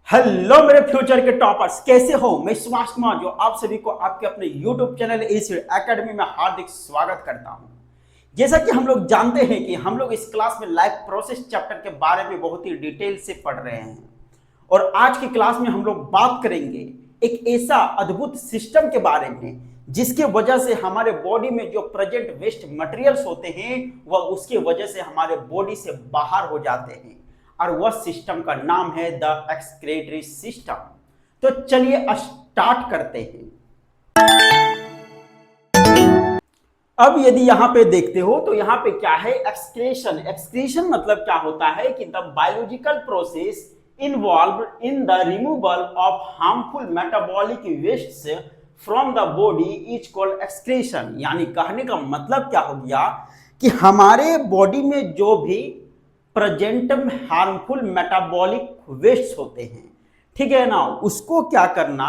Hello मेरे future के toppers, कैसे हो? मैं सुभाष कुमार जो आप सभी को आपके अपने YouTube चैनल एसीड एकेडमी में हार्दिक स्वागत करता हूं। जैसा कि हम लोग जानते हैं कि हम लोग इस क्लास में लाइफ प्रोसेस चैप्टर के बारे में बहुत ही डिटेल से पढ़ रहे हैं और आज की क्लास में हम लोग बात करेंगे एक ऐसा अद्भुत सिस्टम के बारे में जिसके वजह से हमारे बॉडी में जो प्रेजेंट वेस्ट मटेरियल्स होते हैं वह उसके वजह से हमारे बॉडी से बाहर हो जाते हैं और वह सिस्टम का नाम है द एक्सक्रीटरी सिस्टम। तो चलिए स्टार्ट करते हैं। अब यदि यहां पे देखते हो तो यहां पे क्या है, एक्सक्रीशन। एक्सक्रीशन मतलब क्या होता है कि the biological process involve in the removal of harmful metabolic wastes from the body is called excretion. यानी कहने का मतलब क्या हो गया कि हमारे बॉडी में जो भी प्रेजेंट हार्मफुल मेटाबॉलिक वेस्ट होते हैं, ठीक है ना, उसको क्या करना,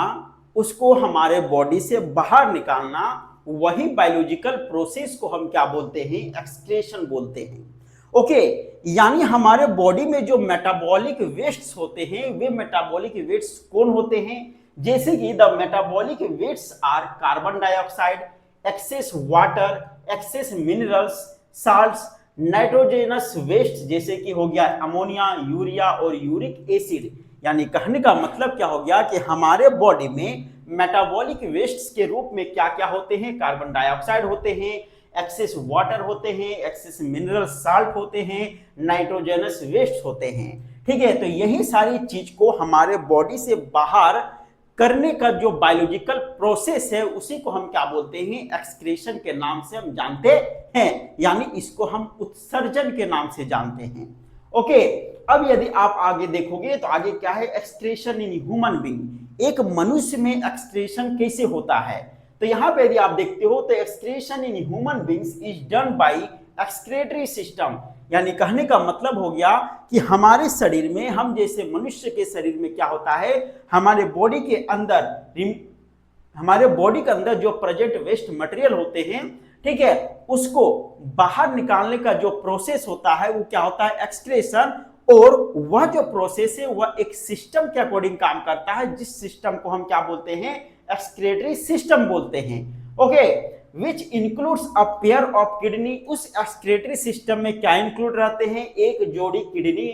उसको हमारे बॉडी से बाहर निकालना, वही बायोलॉजिकल प्रोसेस को हम क्या बोलते हैं, एक्सक्रीशन बोलते हैं। ओके, यानी हमारे बॉडी में जो मेटाबॉलिक वेस्ट्स होते हैं वे मेटाबॉलिक वेस्ट्स कौन होते हैं? जैसे कि the metabolic wastes are carbon dioxide, excess water, excess minerals, salts, nitrogenous waste जैसे कि हो गया अमोनिया, यूरिया और यूरिक एसिड। यानी कहने का मतलब क्या हो गया कि हमारे बॉडी में मेटाबॉलिक वेस्ट्स के रूप में क्या क्या होते हैं? कार्बन डाइऑक्साइड होते हैं, एक्सेस वाटर होते हैं, एक्सेस मिनरल साल्ट होते हैं, नाइट्रोजनस वेस्ट होते हैं। ठीक है, तो यही सारी चीज को हमारे बॉडी से बाहर करने का जो बायोलॉजिकल प्रोसेस है उसी को हम क्या बोलते हैं, एक्सक्रीशन के नाम से हम जानते हैं। यानी इसको हम उत्सर्जन के नाम से जानते हैं। ओके, अब यदि आप आगे देखोगे तो आगे क्या है, एक्सक्रीशन इन ह्यूमन बीइंग। एक मनुष्य में एक्सक्रीशन कैसे होता है? तो यहां पे यदि आप देखते हो तो excretion in human beings is done by excretory system. यानी कहने का मतलब हो गया कि हमारे शरीर में, हम जैसे मनुष्य के शरीर में क्या होता है, हमारे बॉडी के अंदर जो प्रेजेंट वेस्ट मटेरियल होते हैं, ठीक है, उसको बाहर निकालने का जो प्रोसेस होता है वो क्या होता है, एक्सक्रीशन। और वह जो प्रोसेस है वह एक सिस्टम के अकॉर्डिंग काम करता है, जिस सिस्टम को हम क्या बोलते हैं, एक्सक्रीटरी सिस्टम बोलते हैं। Okay, which includes a pair of kidney. उस एक्सक्रीटरी सिस्टम में क्या इंक्लूड रहते हैं, एक जोड़ी किडनी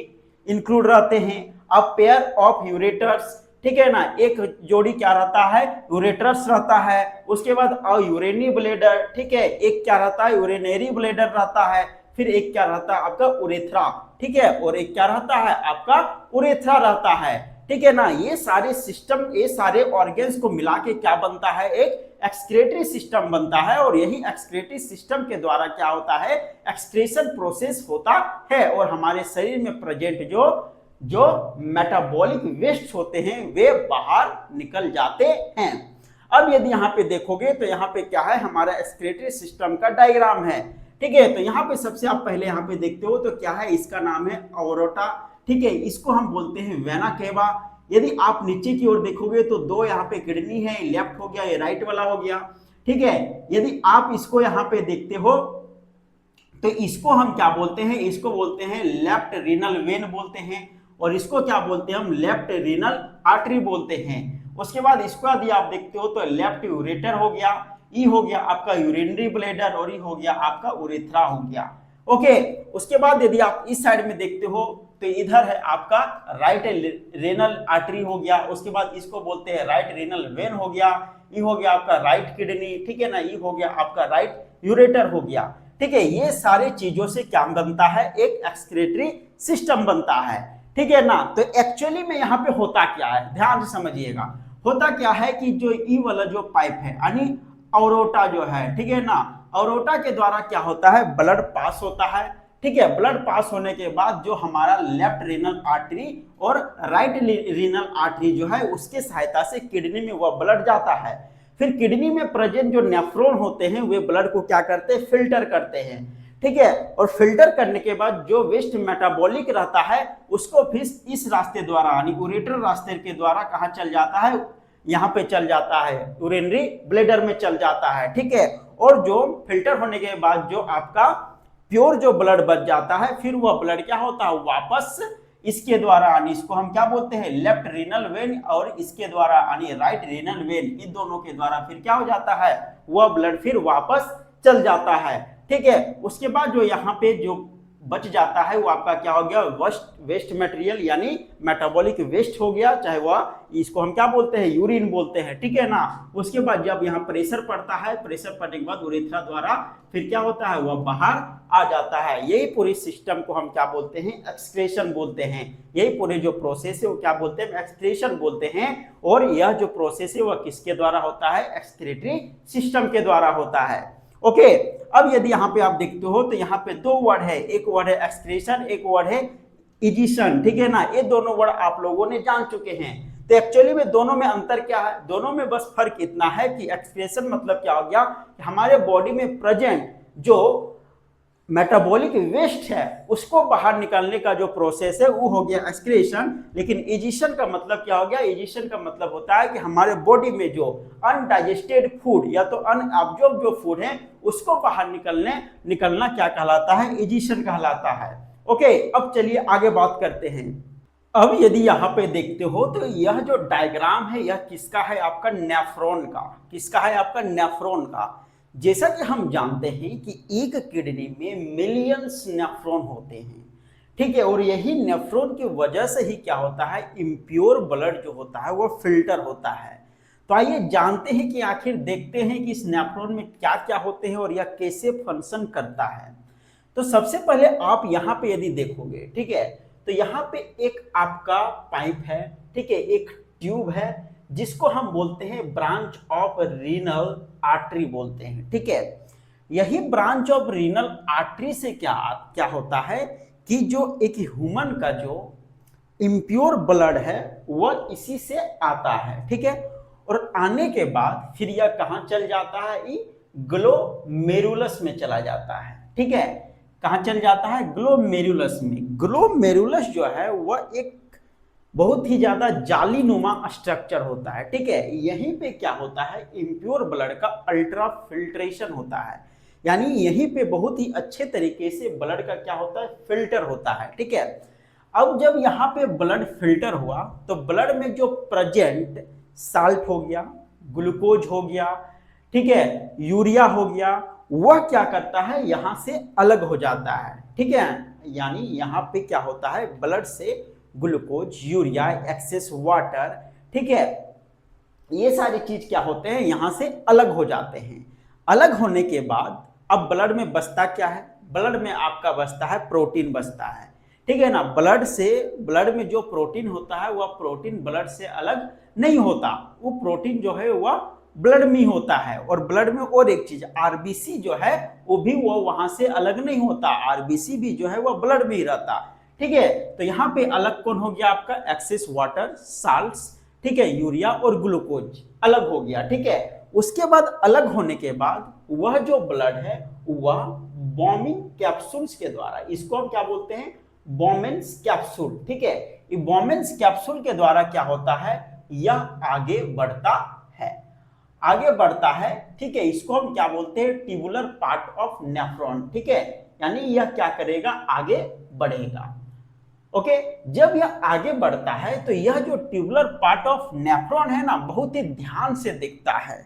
इंक्लूड रहते हैं, अ पेयर ऑफ यूरेटर्स, ठीक है ना, एक जोड़ी क्या रहता है, यूरेटर्स रहता है। उसके बाद अ यूरेनी ब्लेडर, ठीक है, एक क्या रहता है, यूरिनरी ब्लेडर रहता है। फिर एक क्या रहता है आपका उरेथ्रा, ठीक है, और एक क्या रहता है आपका उरेथ्रा रहता है, ठीक है ना। ये सारे सिस्टम, ये सारे ऑर्गन्स को मिला के क्या बनता है, एक एक्सक्रीटरी सिस्टम बनता है। और यही एक्सक्रीटरी सिस्टम के द्वारा क्या होता है, एक्सक्रीशन प्रोसेस होता है और हमारे शरीर में प्रेजेंट जो मेटाबॉलिक वेस्ट होते हैं वे बाहर निकल जाते हैं। अब यदि यहाँ पे देखोगे तो यहाँ पे क्या है, हमारा एक्सक्रीटरी सिस्टम का डायग्राम है। ठीक है, तो यहाँ पे सबसे आप पहले यहाँ पे देखते हो तो क्या है, इसका नाम है अओरोटा, ठीक है, इसको हम बोलते हैं वेना केवा। यदि आप नीचे की ओर देखोगे तो दो यहाँ पे किडनी है, लेफ्ट हो गया, ये राइट वाला हो गया, ठीक है। यदि आप इसको यहाँ पे देखते हो तो इसको हम क्या बोलते हैं, इसको बोलते हैं लेफ्ट रीनल वेन बोलते हैं, और इसको क्या बोलते हैं हम, लेफ्ट रीनल आर्टरी बोलते हैं। उसके बाद इसको यदि आप देखते हो तो लेफ्ट यूरेटर हो गया, ई हो गया आपका यूरिनरी ब्लैडर, और ई हो गया आपका उरेथ्रा हो गया। ओके, उसके बाद यदि आप इस साइड में देखते हो तो इधर है आपका राइट रेनल आर्टरी हो गया। उसके बाद इसको बोलते हैं राइट रेनल वेन हो गया, ई हो गया आपका राइट किडनी, ठीक है ना, ई हो गया आपका राइट यूरेटर हो गया। ठीक है, ये सारे चीजों से क्या बनता है, एक एक्सक्रीटरी सिस्टम बनता है, ठीक है ना। तो एक्चुअली में यहाँ पे होता क्या है, ध्यान से समझिएगा। होता क्या है कि जो ई वाला जो पाइप है यानी अओरोटा जो है, ठीक है ना, अओरोटा के द्वारा क्या होता है, ब्लड पास होता है, ठीक है। ब्लड पास होने के बाद जो हमारा लेफ्ट रीनल आर्टरी और राइट रीनल आर्टरी जो है उसके सहायता से किडनी में वह ब्लड जाता है। फिर किडनी में प्रेजेंट जो नेफ्रॉन होते हैं वे ब्लड को क्या करते हैं, फिल्टर करते हैं, ठीक है। और फिल्टर करने के बाद जो वेस्ट मेटाबॉलिक रहता है उसको फिर इस रास्ते द्वारा यानी यूरेटर रास्ते के द्वारा कहाँ चल जाता है, यहाँ पे चल जाता है, यूरिनरी ब्लैडर में चल जाता है, ठीक है। और जो फिल्टर होने के बाद जो आपका प्योर जो ब्लड बच जाता है, फिर वह ब्लड क्या होता है, वापस इसके द्वारा यानी इसको हम क्या बोलते हैं लेफ्ट रीनल वेन, और इसके द्वारा यानी राइट रीनल वेन, इन दोनों के द्वारा फिर क्या हो जाता है, वह ब्लड फिर वापस चल जाता है। ठीक है, उसके बाद जो यहाँ पे जो बच जाता है वो आपका क्या हो गया, वेस्ट मटेरियल यानी मेटाबॉलिक वेस्ट हो गया, चाहे वह इसको हम क्या बोलते हैं यूरिन बोलते हैं। ठीक है ना, उसके बाद जब यहाँ प्रेशर पड़ता है, प्रेशर पड़ने के बाद यूरेथ्रा द्वारा फिर क्या होता है, वह बाहर आ जाता है। यही पूरी सिस्टम को हम क्या बोलते हैं, एक्सक्रीशन बोलते हैं। यही पूरे जो प्रोसेस है वो क्या बोलते हैं, एक्सक्रीशन बोलते हैं। और यह जो प्रोसेस है वह किसके द्वारा होता है, एक्सक्रीटरी सिस्टम के द्वारा होता है। ओके, अब यदि यहाँ पे आप देखते हो तो यहाँ पे दो वर्ड है, एक वर्ड है एक्सक्रीशन, एक वर्ड है इजिशन। ठीक है ना, ये दोनों वर्ड आप लोगों ने जान चुके हैं। तो एक्चुअली में दोनों में अंतर क्या है, दोनों में बस फर्क इतना है कि एक्सक्रीशन मतलब क्या हो गया, हमारे बॉडी में प्रेजेंट जो मेटाबॉलिक वेस्ट है उसको बाहर निकालने का जो प्रोसेस है वो हो गया एक्सक्रीशन। लेकिन इजिशन का मतलब क्या हो गया, इजिशन का मतलब होता है कि हमारे बॉडी में जो अनडाइजेस्टेड फूड या तो अनअब्जॉर्ब जो फूड है उसको बाहर निकलना क्या कहलाता है, इजिशन कहलाता है। ओके, अब चलिए आगे बात करते हैं। अब यदि यहाँ पे देखते हो तो यह जो डायग्राम है यह किसका है, आपका नेफ्रॉन का। किसका है, आपका नेफ्रॉन का। जैसा कि हम जानते हैं कि एक किडनी में मिलियंस नेफ्रॉन होते हैं। ठीक है, और यही नेफ्रॉन की वजह से ही क्या होता है, इम्प्योर ब्लड जो होता है वो फिल्टर होता है। तो आइए जानते हैं कि आखिर देखते हैं कि इस नेफ्रॉन में क्या क्या होते हैं और यह कैसे फंक्शन करता है। तो सबसे पहले आप यहाँ पे यदि देखोगे, ठीक है, तो यहाँ पे एक आपका पाइप है, ठीक है, एक ट्यूब है जिसको हम बोलते हैं ब्रांच ऑफ रीनल आर्टरी बोलते हैं। ठीक है, यही ब्रांच ऑफ रीनल आर्टरी से क्या होता है कि जो एक ह्यूमन का जो इम्प्योर ब्लड है वह इसी से आता है। ठीक है, और आने के बाद फिर यह कहाँ चल जाता है, ग्लोमेरुलस में चला जाता है। ठीक है, कहाँ चल जाता है, ग्लोमेरुलस में। ग्लोमेरुलस जो है वह एक बहुत ही ज्यादा जालीनुमा स्ट्रक्चर होता है। ठीक है, यहीं पे क्या होता है, इम्प्योर ब्लड का अल्ट्रा फिल्ट्रेशन होता है, यानी यहीं पे बहुत ही अच्छे तरीके से ब्लड का क्या होता है, फिल्टर होता है। ठीक है, अब जब यहाँ पे ब्लड फिल्टर हुआ तो ब्लड में जो प्रेजेंट साल्ट हो गया, ग्लूकोज हो गया, ठीक है, यूरिया हो गया, वह क्या करता है, यहाँ से अलग हो जाता है। ठीक है, यानी यहाँ पे क्या होता है, ब्लड से ग्लूकोज, यूरिया, एक्सेस वाटर, ठीक है, ये सारी चीज क्या होते हैं, यहां से अलग हो जाते हैं। अलग होने के बाद अब ब्लड में बचता क्या है, ब्लड में आपका बचता है प्रोटीन बचता है। ठीक है ना, ब्लड में जो प्रोटीन होता है वह प्रोटीन ब्लड से अलग नहीं होता, वो प्रोटीन जो है वह ब्लड में होता है। और ब्लड में और एक चीज आरबीसी जो है वो भी वो वहां से अलग नहीं होता, आरबीसी भी जो है वह ब्लड में ही रहता। ठीक है, तो यहाँ पे अलग कौन हो गया, आपका एक्सेस वाटर, साल्ट्स, ठीक है, यूरिया और ग्लूकोज अलग हो गया। ठीक है, उसके बाद अलग होने के बाद वह जो ब्लड है वह बॉमिंग कैप्सूल्स के द्वारा, इसको हम क्या बोलते हैं, बॉमेंस कैप्सूल। ठीक है, ये बॉमेंस कैप्सूल के द्वारा क्या होता है, यह आगे बढ़ता है। ठीक है, इसको हम क्या बोलते हैं, ट्यूबुलर पार्ट ऑफ नेफ्रॉन। ठीक है, यानी यह क्या करेगा, आगे बढ़ेगा। ओके, जब यह आगे बढ़ता है तो यह जो ट्यूबुलर पार्ट ऑफ नेफ्रॉन है ना, बहुत ही ध्यान से देखता है।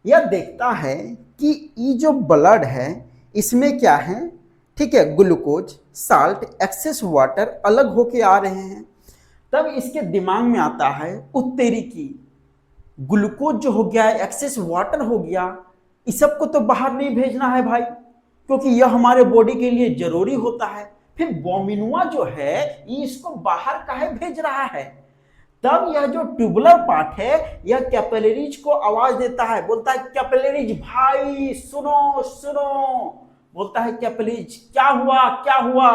यह देखता है कि ये जो ब्लड है इसमें क्या है, ठीक है, ग्लूकोज, साल्ट, एक्सेस वाटर अलग होके आ रहे हैं। तब इसके दिमाग में आता है, उत्तेरी की ग्लूकोज जो हो गया है, एक्सेस वाटर हो गया, इस सब को तो बाहर नहीं भेजना है भाई, क्योंकि यह हमारे बॉडी के लिए जरूरी होता है। फिर बोमिनुआ जो है ये इसको बाहर काहे भेज रहा है। तब यह जो ट्यूबुलर पार्ट है यह कैपिलरीज को आवाज देता है, बोलता है कैपिलरीज भाई सुनो सुनो, बोलता है कैपिलरीज क्या हुआ।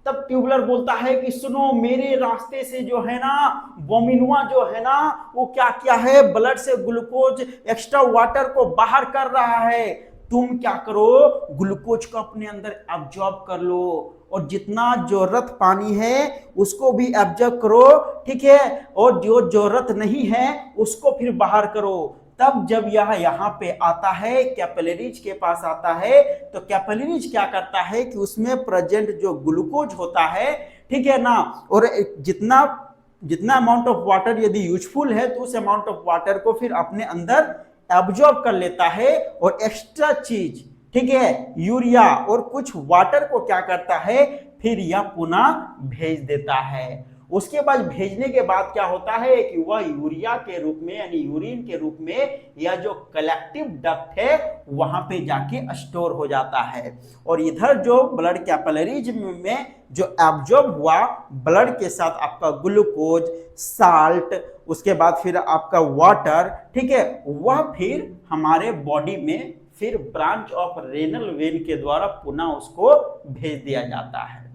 तब ट्यूबुलर बोलता है कि सुनो, मेरे रास्ते से जो है ना बोमिनुआ जो है ना वो क्या है, ब्लड से ग्लूकोज, एक्स्ट्रा वाटर को बाहर कर रहा है। तुम क्या करो, ग्लूकोज को अपने अंदर एब्जॉर्ब कर लो और जितना जरूरत पानी है उसको भी एब्जॉर्ब करो। ठीक है, और जो जरूरत नहीं है उसको फिर बाहर करो। तब जब यह यहाँ पे आता है, कैपिलरीज के पास आता है, तो कैपिलरीज क्या करता है कि उसमें प्रेजेंट जो ग्लूकोज होता है, ठीक है ना, और जितना जितना अमाउंट ऑफ वाटर यदि यूजफुल है तो उस अमाउंट ऑफ वाटर को फिर अपने अंदर एब्जॉर्ब कर लेता है, और एक्स्ट्रा चीज, ठीक है, यूरिया और कुछ वाटर को क्या करता है, फिर यह पुनः भेज देता है। उसके बाद भेजने के बाद क्या होता है कि वह यूरिया के रूप में यानी यूरिन के रूप में यह जो कलेक्टिव डक्ट है वहां पे जाके स्टोर हो जाता है, और इधर जो ब्लड कैपिलरीज में जो एब्जॉर्ब हुआ ब्लड के साथ आपका ग्लूकोज, साल्ट, उसके बाद फिर आपका वाटर, ठीक है, वह फिर हमारे बॉडी में फिर ब्रांच ऑफ रेनल वेन के द्वारा पुनः उसको भेज दिया जाता है।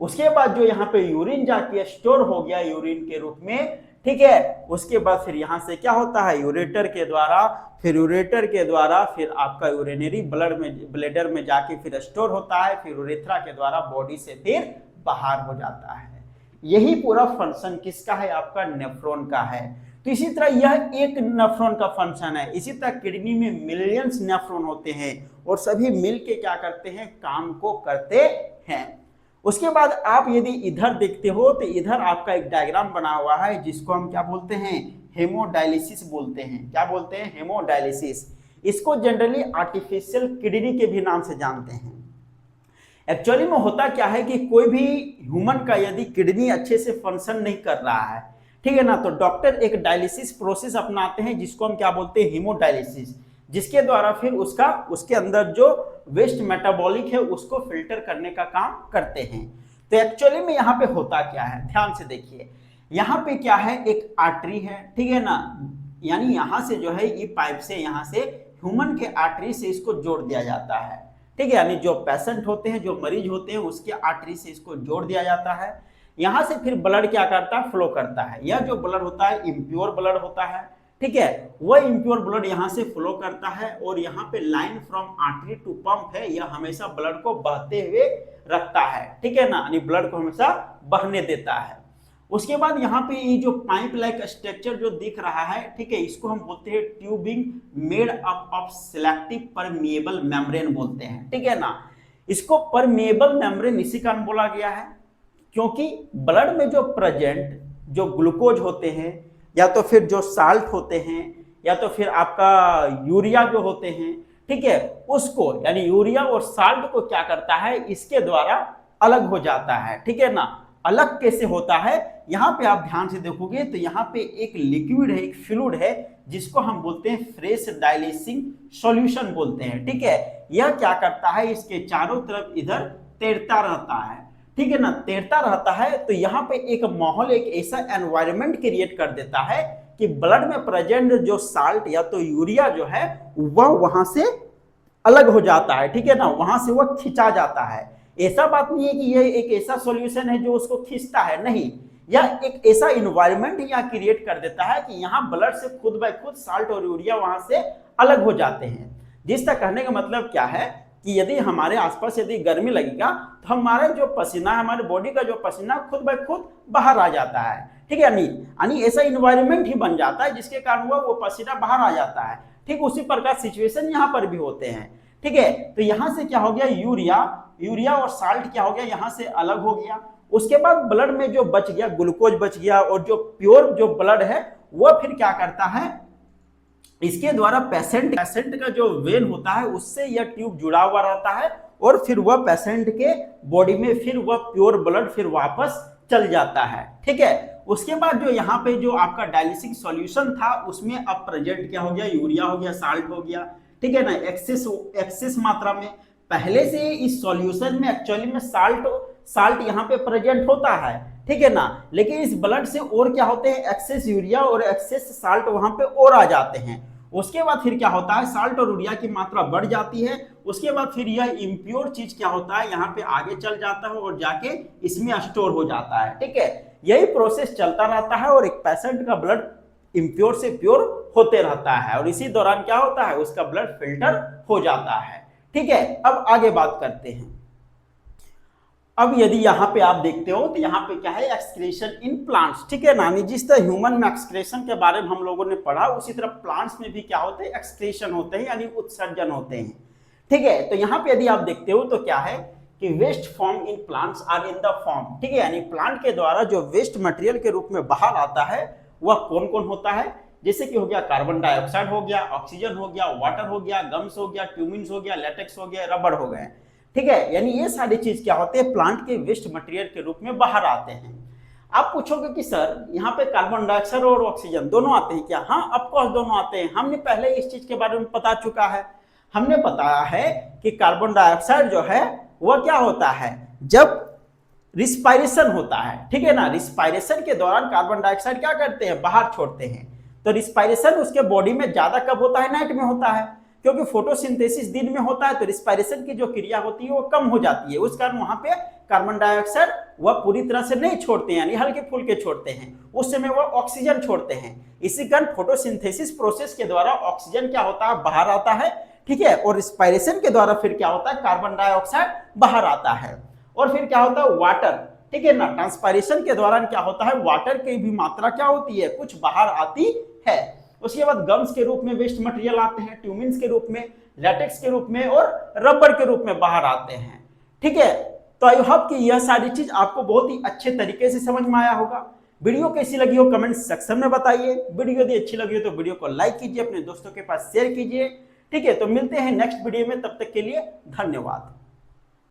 उसके बाद जो यहाँ पे यूरिन जाके स्टोर हो गया यूरिन के रूप में, ठीक है, उसके बाद फिर यहाँ से क्या होता है, यूरेटर के द्वारा, फिर आपका यूरिनरी ब्लैडर में जाके फिर स्टोर होता है, फिर यूरेथ्रा के द्वारा बॉडी से फिर बाहर हो जाता है। यही पूरा फंक्शन किसका है, आपका नेफ्रॉन का है। तो इसी तरह यह एक नेफ्रॉन का फंक्शन है। इसी तरह किडनी में मिलियंस नेफ्रॉन होते हैं और सभी मिलके क्या करते हैं, काम को करते हैं। उसके बाद आप यदि इधर देखते हो तो इधर आपका एक डायग्राम बना हुआ है जिसको हम क्या बोलते हैं, हेमोडायलिसिस बोलते हैं। क्या बोलते हैं, हेमोडायलिसिस। इसको जनरली आर्टिफिशियल किडनी के भी नाम से जानते हैं। एक्चुअली में होता क्या है कि कोई भी ह्यूमन का यदि किडनी अच्छे से फंक्शन नहीं कर रहा है, ठीक है ना, तो डॉक्टर एक डायलिसिस प्रोसेस अपनाते हैं जिसको हम क्या बोलते हैं, हीमोडायलिसिस, जिसके द्वारा फिर उसके अंदर जो वेस्ट मेटाबॉलिक है उसको फिल्टर करने का काम करते हैं। तो एक्चुअली में यहाँ पे होता क्या है, ध्यान से देखिए। यहाँ पे क्या है, एक आर्टरी है, ठीक है ना, यानी यहाँ से जो है ये पाइप से यहाँ से ह्यूमन के आर्टरी से इसको जोड़ दिया जाता है, ठीक है, यानी जो पेशेंट होते हैं, जो मरीज होते हैं, उसके आर्टरी से इसको जोड़ दिया जाता है। यहाँ से फिर ब्लड क्या करता है, फ्लो करता है। यह जो ब्लड होता है इम्प्योर ब्लड होता है, ठीक है, वह इम्प्योर ब्लड यहाँ से फ्लो करता है, और यहाँ पे line from artery to pump है, यह हमेशा ब्लड को बहते हुए रखता है, ठीक है ना, यानी ब्लड को हमेशा बहने देता है। उसके बाद यहाँ पे ये जो पाइप लाइक स्ट्रक्चर जो दिख रहा है, ठीक है, इसको हम बोलते हैं tubing made up of selective permeable membrane बोलते हैं, ठीक है ना। इसको परमिएबल मेम्ब्रेन इसी कारण बोला गया है क्योंकि ब्लड में जो प्रेजेंट जो ग्लूकोज होते हैं, या तो फिर जो साल्ट होते हैं, या तो फिर आपका यूरिया जो होते हैं, ठीक है, उसको यानी यूरिया और साल्ट को क्या करता है, इसके द्वारा अलग हो जाता है, ठीक है ना। अलग कैसे होता है, यहाँ पे आप ध्यान से देखोगे तो यहाँ पे एक लिक्विड है, एक फ्लूइड है, जिसको हम बोलते हैं फ्रेश डाइलेसिंग सॉल्यूशन बोलते हैं, ठीक है। यह क्या करता है, इसके चारों तरफ इधर तैरता रहता है, ठीक है ना, तैरता रहता है। तो यहाँ पे एक माहौल, एक ऐसा एनवायरनमेंट क्रिएट कर देता है कि ब्लड में प्रेजेंट जो साल्ट या तो यूरिया जो है वह वहां से अलग हो जाता है, ठीक है ना, वहां से वह खिंचा जाता है। ऐसा बात नहीं है कि यह एक ऐसा सॉल्यूशन है जो उसको खींचता है, नहीं, यह एक ऐसा इन्वायरमेंट यहाँ क्रिएट कर देता है कि यहाँ ब्लड से खुद ब खुद साल्ट और यूरिया वहां से अलग हो जाते हैं। जिसका कहने का मतलब क्या है कि यदि हमारे आसपास यदि गर्मी लगेगा तो हमारा जो पसीना, हमारे बॉडी का जो पसीना खुद ब खुद बाहर आ जाता है, ठीक है, यानी ऐसा इन्वायरमेंट ही बन जाता है जिसके कारण वो पसीना बाहर आ जाता है। ठीक उसी प्रकार सिचुएशन यहाँ पर भी होते हैं, ठीक है। तो यहाँ से क्या हो गया, यूरिया और साल्ट क्या हो गया, यहाँ से अलग हो गया। उसके बाद ब्लड में जो बच गया, ग्लूकोज बच गया, और जो प्योर जो ब्लड है वह फिर क्या करता है, इसके द्वारा पेशेंट का जो वेन होता है उससे यह ट्यूब जुड़ा हुआ रहता है, और फिर वह पेशेंट के बॉडी में फिर वह प्योर ब्लड फिर वापस चल जाता है, ठीक है। उसके बाद जो यहाँ पे जो आपका डायलिसिस सॉल्यूशन था उसमें अब प्रेजेंट क्या हो गया, यूरिया हो गया, साल्ट हो गया, ठीक है ना, एक्सेस मात्रा में। पहले से इस सॉल्यूशन में एक्चुअली में साल्ट यहाँ पे प्रेजेंट होता है, ठीक है ना, लेकिन इस ब्लड से और क्या होते हैं, एक्सेस यूरिया और एक्सेस साल्ट वहां पे और आ जाते हैं। उसके बाद फिर क्या होता है, साल्ट और यूरिया की मात्रा बढ़ जाती है। उसके बाद फिर यह इम्प्योर चीज क्या होता है, यहाँ पे आगे चल जाता है और जाके इसमें स्टोर हो जाता है, ठीक है। यही प्रोसेस चलता रहता है और एक पेशेंट का ब्लड इम्प्योर से प्योर होते रहता है, और इसी दौरान क्या होता है, उसका ब्लड फिल्टर हो जाता है, ठीक है। अब आगे बात करते हैं। अब यदि यहाँ पे आप देखते हो तो यहाँ पे क्या है, एक्सक्रीशन इन प्लांट्स, ठीक है ना। जिस तरह ह्यूमन में एक्सक्रीशन के बारे में हम लोगों ने पढ़ा, उसी तरह प्लांट्स में भी क्या होते हैं, एक्सक्रीशन होते हैं, यानी उत्सर्जन होते हैं, ठीक है। तो यहाँ पे यदि आप देखते हो तो क्या है कि waste form in plants are in the form, ठीक है, यानी प्लांट के द्वारा जो वेस्ट मटेरियल के रूप में बाहर आता है वह कौन कौन होता है, जैसे कि हो गया कार्बन डाइऑक्साइड हो गया, ऑक्सीजन हो गया, वाटर हो गया, गम्स हो गया, ट्यूमिन्स हो गया, लेटेक्स हो गया, रबड़ हो गए, ठीक है। यानी ये सारी चीज क्या होते हैं, प्लांट के वेस्ट मटेरियल के रूप में बाहर आते हैं। आप पूछोगे कि सर यहाँ पे कार्बन डाइऑक्साइड और ऑक्सीजन दोनों आते हैं क्या? हाँ, ऑफकोर्स दोनों आते हैं। हमने पहले इस चीज के बारे में बता चुका है। हमने बताया है कि कार्बन डाइऑक्साइड जो है वह क्या होता है, जब रिस्पायरेशन होता है, ठीक है ना, रिस्पायरेशन के दौरान कार्बन डाइऑक्साइड क्या करते हैं, बाहर छोड़ते हैं। तो रिस्पायरेशन उसके बॉडी में ज्यादा कब होता है, नाइट में होता है, क्योंकि फोटोसिंथेसिस दिन में होता है, तो रिस्पायरेशन की जो क्रिया होती है वो कम हो जाती है। उस कारण वहां पे कार्बन डाइऑक्साइड वह पूरी तरह से नहीं छोड़ते हैं, यानी हल्के फुल्के छोड़ते हैं, उस समय वह ऑक्सीजन छोड़ते हैं। इसी कारण फोटोसिंथेसिस प्रोसेस के द्वारा ऑक्सीजन क्या होता है, बाहर आता है, ठीक है, और रिस्पायरेशन के द्वारा फिर क्या होता है, कार्बन डाइऑक्साइड बाहर आता है। और फिर क्या होता है, वाटर, ठीक है ना, ट्रांसपायरेशन के दौरान क्या होता है, वाटर की भी मात्रा क्या होती है, कुछ बाहर आती है। उसके बाद गम्स के रूप में वेस्ट मटेरियल आते हैं, ट्यूमिन्स के रूप में, लेटेक्स के रूप में और रबर के रूप में बाहर आते हैं, ठीक है। तो आई होप कि यह सारी चीज आपको बहुत ही अच्छे तरीके से समझ में आया होगा। वीडियो कैसी लगी हो कमेंट सेक्शन में बताइए। वीडियो यदि अच्छी लगी हो तो वीडियो को लाइक कीजिए, अपने दोस्तों के पास शेयर कीजिए, ठीक है। तो मिलते हैं नेक्स्ट वीडियो में, तब तक के लिए धन्यवाद।